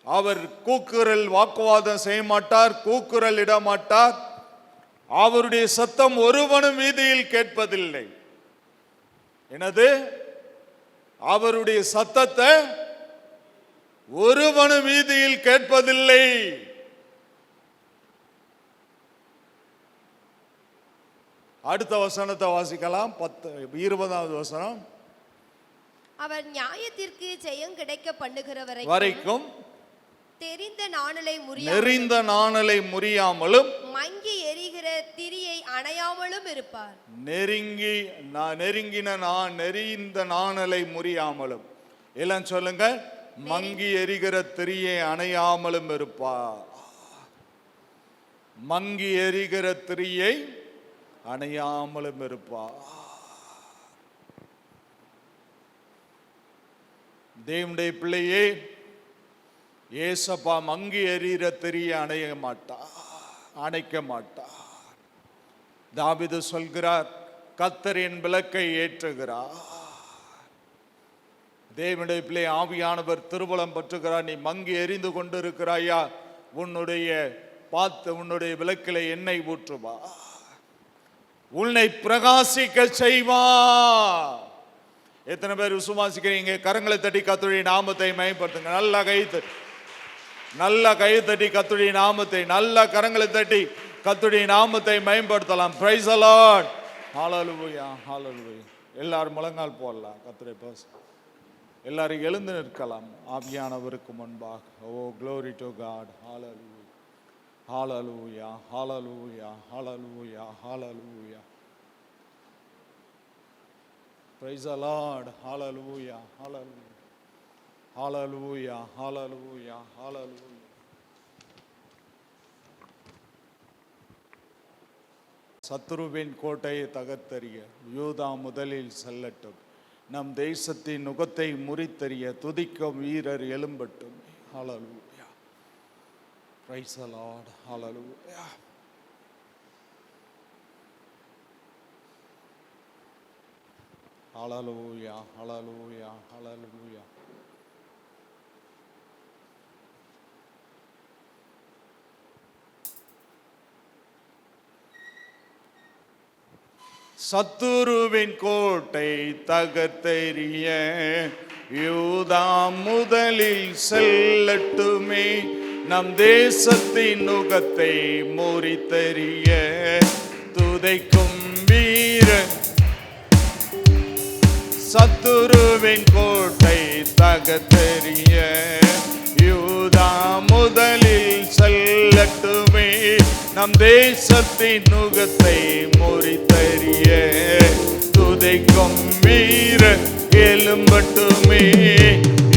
அவர் கூக்குரல் வாக்குவாதம் செய்ய மாட்டார், கூக்குரல் இட மாட்டார். அவருடைய சத்தம் ஒருவனும் வீதியில் கேட்பதில்லை. என்னது? அவருடைய சத்தத்தை ஒருவனும் வீதியில் கேட்பதில்லை. அடுத்த வசனத்தை வாசிக்கலாம். 20வது வசனம். அவர் நியாயத்திற்கு ஜெயம் கிடைக்க பண்ணுகிற வரைக்கும் நெறிந்த நாணலை முறியாமலும் மங்கி எரிகிற திரியை அணையாமலும் இருப்பார். நெறிந்த நாணலை முறியாமலும், எல்லாம் சொல்லுங்க, மங்கி எரிகிற திரியை அணையாமலும் இருப்பார். மங்கி எரிகிற திரியை அணையாமலும் இருப்பார். தேவனுடைய பிள்ளையே, ஏசப்பா மங்கி எரிகிற திரியை அணைக்க மாட்டார். தாவீது சொல்கிறார், கர்த்தர் என் விளக்கை ஏற்றுகிறார். தேவனுடைய பிள்ளை ஆவியானவர் திருவலம் பற்றுகிறார். நீ மங்கி எரிந்து கொண்டிருக்கிறாயா? உன்னுடைய பார்த்து உன்னுடைய விளக்கிலே எண்ணெய் ஊற்றுவா, உன்னை பிரகாசிக்க செய்வா. எத்தனை பேர் விசுவாசிக்கிறீங்க? கரங்களை தட்டி கர்த்தருடைய நாமத்தை மகிமைப்படுத்துங்க. நல்ல கை தட்டி கர்த்தருடைய நாமத்தை, நல்ல கரங்களை தட்டி கர்த்தருடைய நாமத்தை மகிமைப்படுத்தலாம். Praise the Lord. ஹalleluya, ஹalleluya. எல்லாரும் முழங்கால் போடலாம். கர்த்தரை பேச எல்லாரும் எழுந்து நிற்கலாம் ஆவியானவருக்கு முன்பாக. ஓ glory to God. Hallelujah, hallelujah, hallelujah, hallelujah, hallelujah. Praise the Lord. Hallelujah, hallelujah, hallelujah, hallelujah, hallelujah. சத்துருவின் கோட்டையை தகர்த்தெறிய யூதா முதலில் செல்லட்டும், நம் தேசத்தின் நுகத்தை முறித்தெறிய துதிக்கும் வீரர் எழும்பட்டும். Hallelujah. Praise the Lord. Hallelujah. Hallelujah, hallelujah, hallelujah. சத்துருவின் கோட்டை தகர்த்தெறிய யூதா முதலில் செல்லட்டுமே, நம் தேசத்தின் நுகத்தை முறித்தெறிய துதைக்கும் வீரன். சத்துருவின் கோட்டை தகர்த்தெறிய யூதா முதலில் செல்லட்டுமே, நம் தேசத்தின் நுகத்தை முறித்தெறிய துதைக்கும் வீரர் எழும்பட்டுமே.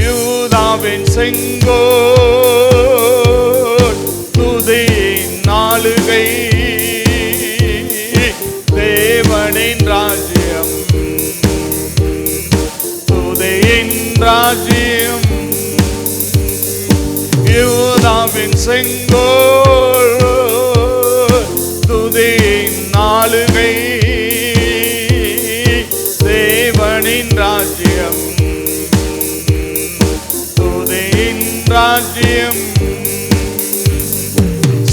யூதாவின் செங்கோல் துதியின் நாளுகை, தேவனின் ராஜ்யம், துதியின் ராஜ்யம். யூதாவின் செங்கோல் துதியின் நாளுகை, தேவனின் ராஜ்யம், துதியின் ராஜ்யம்.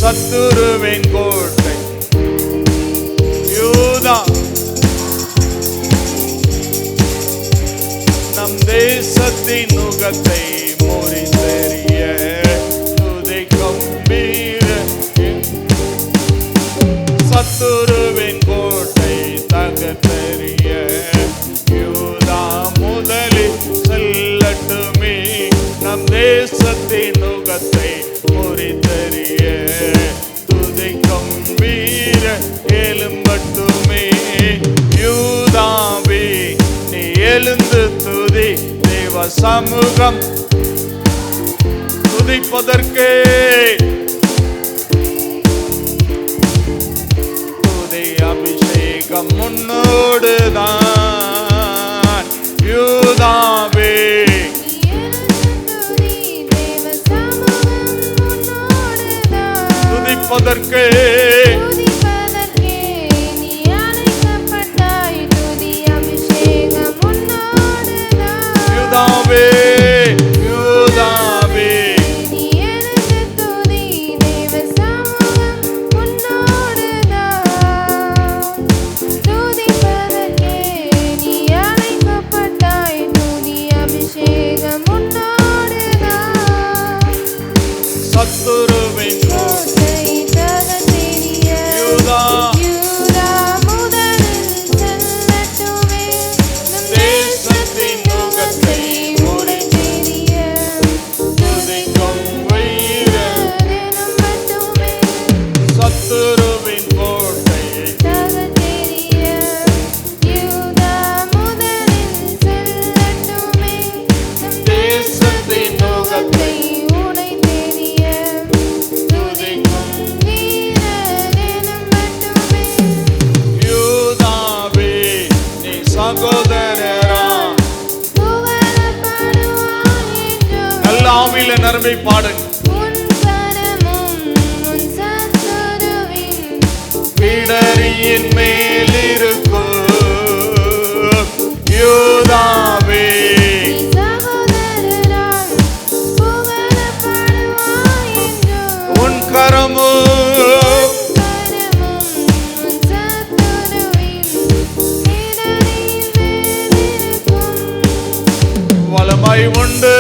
சத்துருவின் கோட்டை யூதா, நம் தேசத்தின் நுகத்தை முறித்தெறிய துதிக்கும் வீரர். சத்துருவின் கோட்டை தகர்த்தெறிய யூதா முதலில் செல்லட்டுமே, நம் தேசத்தின் நுகத்தை முறித்தெறிய துதிக்கும் வீரர் எழும்பட்டுமே. யூதாவே நீ எழுந்து துதி, தேவ சமூகம் துதிப்பதற்கே. துதி அபிஷேகம் முன்னோடுதான். யூதாவே துதிப்பதற்கே, யூதாவே யூதாவே சத்துருவின் கோட்டை யூதா தேசத்தின் நுகத்தை முறித்தெறிய துதிக்கும் வீரர். சத்துருவின் கோட்டை தேசத்தின் நுகத்தை யூதாவே நீ சகோதரரா. நல்ல ஆவியில நரம்பை பாடுங்க. பிடரியின் மேலிருக்கும் யூதாவே, உன் கரமும் உண்டு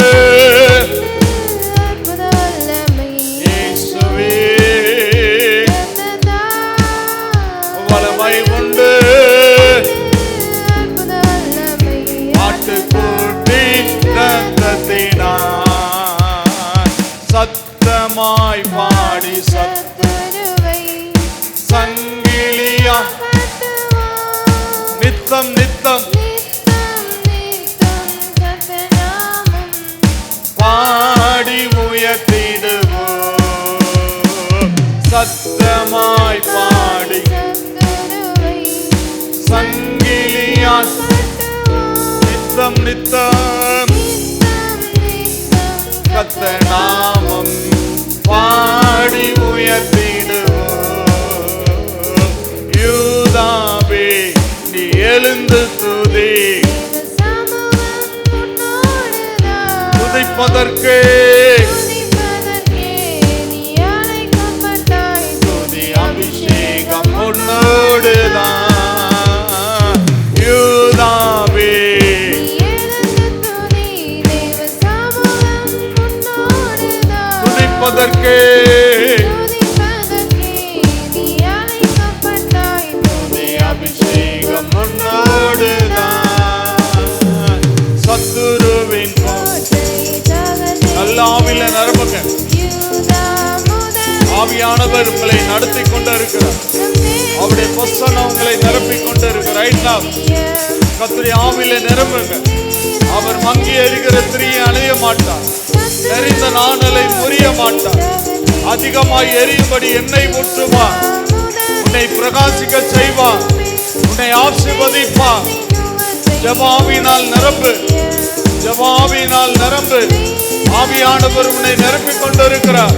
அற்புத வல்லமை இயேசுவே வல்லமை உண்டு அற்புத வல்லமை ஆட்டுக்குட்டி ரத்தத்தினார் சத்தமாய் பாடி சத்துருவை சங்கிலியா கட்டுவான். நித்தம் நித்தம் நித்தம் நித்தம் கர்த்தநாமம் பாடி உயர்த்திடுவோம் சத்தமாய் பாடி சத்துருவை சங்கிலியா கட்டுவான். நித்தம் நித்தம் நித்தம் நித்தம் கத்த நாமம் பாடி உயர்த்திடுவோம் யூதாவே நீ எழுந்து துதி தேவ சமூகம் உன்னோடுதான். துதிப்பதற்கே துதிப்பதற்கே நீ அழைக்கப்பட்டாய். துதி அபிஷேகம் உன்னோடுதான் யூதாவே நீ எழுந்து துதி. தேவ சமூகம் உன்னோடுதான். துதிப்பதற்கே துதிப்பதற்கே நீ அழைக்கப்பட்டாய். துதி அபிஷேகம் உன்னோடுதான் சத்துருவின் கோட்டையை தகர்த்தே நல்ல ஆவில நிரம்புங்க யூதா முதல் ஆவியானவர் உங்களை நடத்தி கொண்டு இருக்கிறார் அவருடைய பிரசன்னம் உங்களை நிரப்பிக் கொண்டு இருக்கிறார் ரைட் now கர்த்தருடைய ஆவியில நிரம்புங்க அவர் மங்கி எரிகிற திரியை அணைய மாட்டார் எரிந்த நாணலை முறிய மாட்டார் அதிகமாய் எரியும்படி எண்ணெய் ஊற்றுவார் உன்னை பிரகாசிக்க செய்வார் உன்னை ஆசீர்வதிப்பார் ஜெபாவினால் நிரம்பு ஜெபாவினால் நிரம்பு ஆவியானவர் உன்னை நிரப்பிக் கொண்டிருக்கிறார்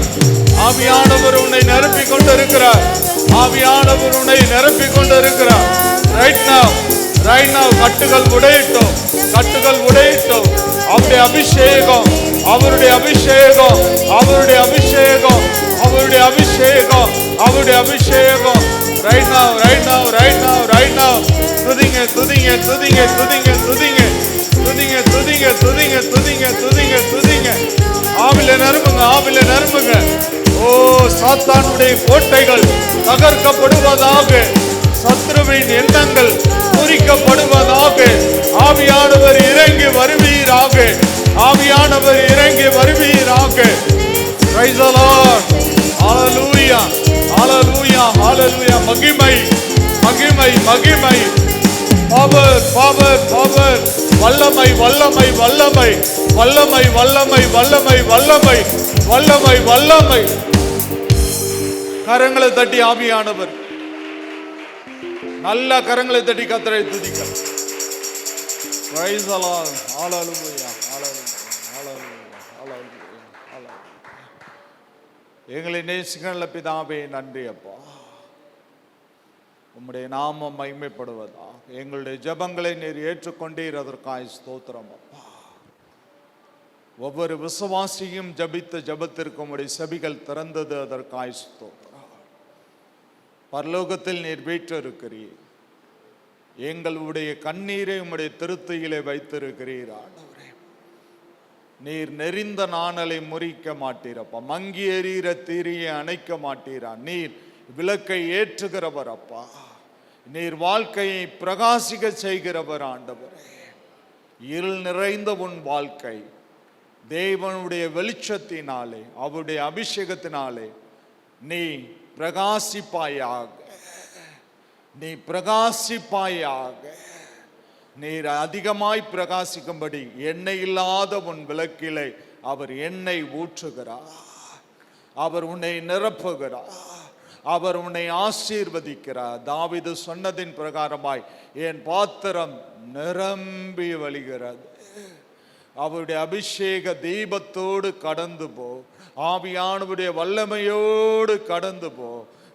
ஆவியானவர் உன்னை நிரப்பிக் கொண்டிருக்கிறார் ஆவியானவர் உன்னை நிரப்பிக் கொண்டிருக்கிறார் ரைட் now கட்டுகள் உடையிட்டோம் கட்டுகள் உடையிட்டோம் அவருடைய அபிஷேகம் அவருடைய அபிஷேகம் அவருடைய அபிஷேகம் அவருடைய அபிஷேகம் அவருடைய அபிஷேகம் ரைட் now துதிங்க துதிங்க துதிங்க துதிங்க துதிங்க துதிங்க துதிங்க துதிங்க துதிங்க துதிங்க துதிங்க ஆவில நறுமுங்க ஆவில நறுமுங்க ஓ சாத்தானுடைய கோட்டைகள் தகர்க்கப்படுவதாக சத்ருவின் எண்ணங்கள் முறிக்கப்படுவதாக ஆவியானவர் இறங்கி வருவீராக ஆவியானவர் இறங்கி வருவீராக Praise the Lord. Hallelujah. Hallelujah. Hallelujah. மகிமை மகிமை மகிமை பவர் பவர் பவர் வல்லமை வல்லமை வல்லமை வல்லமை வல்லமை வல்லமை வல்லமை வல்லமை வல்லமை கரங்களை தட்டி ஆவியானவர் நல்ல கரங்களை தட்டி கர்த்தரை துதிக்க Praise the Lord. Hallelujah. Hallelujah. Hallelujah. Hallelujah. Hallelujah. எங்களை நேசிக்கிற பிதாவே நன்றி அப்பா உம்முடைய நாமம் மகிமைப்படுவதா எங்களுடைய ஜெபங்களை நீர் ஏற்றுக்கொண்டீர் அதற்காய் ஸ்தோத்திரம் அப்பா ஒவ்வொரு விசுவாசியும் ஜபித்த ஜபத்திற்கு உம்முடைய செவிகள் திறந்தது அதற்காய் ஸ்தோத்திரம் பரலோகத்தில் நீர் வீற்றிருக்கிறீர் எங்களுடைய கண்ணீரை உம்முடைய திருத்தையிலே வைத்திருக்கிறீர் ஆண்டவரே நீர் நெறிந்த நாணலை முறிக்க மாட்டீரப்பா மங்கி எறிகிற தீரியை அணைக்க மாட்டீரா நீர் விளக்கை ஏற்றுகிறவர் அப்பா நீர் வாழ்க்கையை பிரகாசிக்க செய்கிறவர் ஆண்டவரே இருள் நிறைந்த உன் வாழ்க்கை தேவனுடைய வெளிச்சத்தினாலே அவருடைய அபிஷேகத்தினாலே நீ பிரகாசிப்பாயாக நீ பிரகாசிப்பாயாக நீர் அதிகமாய் பிரகாசிக்கும்படி எண்ணெய் இல்லாத உன் விளக்கிலே அவர் எண்ணெய் ஊற்றுகிறார் அவர் உன்னை நிரப்புகிறார் அவர் உன்னை ஆசீர்வதிக்கிறார் தாவீது சொன்னதின் பிரகாரமாய் என் பாத்திரம் நிரம்பி வழிகிறது அவருடைய அபிஷேக தீபத்தோடு கடந்து போ ஆவியானவருடைய வல்லமையோடு கடந்து போ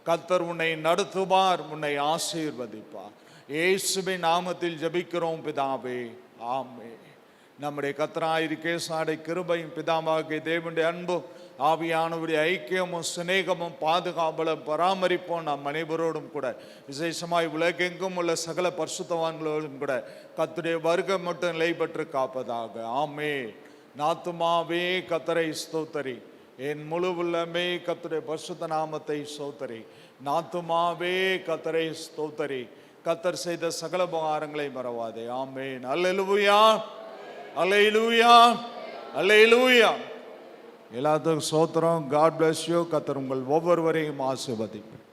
கர்த்தர் உன்னை நடத்துவார் உன்னை ஆசீர்வதிப்பார் இயேசுவின் நாமத்தில் ஜெபிக்கிறோம் பிதாவே ஆமென் நம்முடைய கர்த்தராயிருக்கிற சாடை கிருபையும் பிதாவாகிய தேவனுடைய அன்பும் ஆவியானவருடைய ஐக்கியமும் சிநேகமும் பாதுகாவலும் பராமரிப்போம் நம் அனைவரோடும் கூட விசேஷமாய் உலகெங்கும் உள்ள சகல பரிசுத்தவான்களோடும் கூட கர்த்தருடைய வருகை மட்டும் நிலை பெற்று காப்பதாக ஆமென் நாத்துமாவே கத்தரை ஸ்தோத்தரி, என் முழு உள்ளமே கத்தருடைய பரிசுத்த நாமத்தை ஸ்தோத்தரி. நாத்துமாவே கத்தரை ஸ்தோத்தரி, கத்தர் செய்த சகல உபகாரங்களை மறவாதே. ஆமென். அல்லேலூயா, அல்லேலூயா, அல்லேலூயா. எல்லாத்துக்கும் ஸ்தோத்திரம். God bless you. கத்தர் உங்கள் ஒவ்வொருவரையும் ஆசீர்வதிப்பார்.